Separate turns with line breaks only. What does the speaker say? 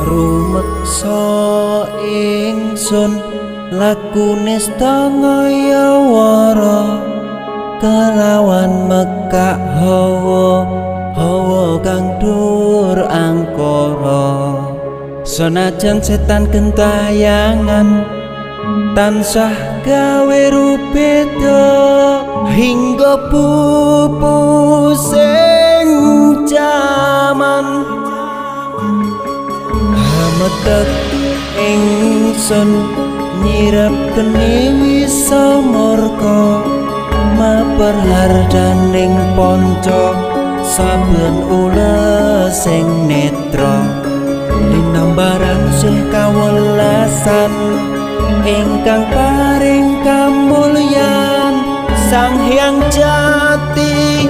rumeksa ingsun lakune stangaya wara kelawan mekak hawa kang dur angkara senajan setan gentayangan tansah gawe rupeda hingga pupusing jaman hametek ingsun nyirep kene wisa murka maperhardaning panca saben ules sing netra linambaran sih kawelasan ingkang paring kamulyan Sang Hyang Jati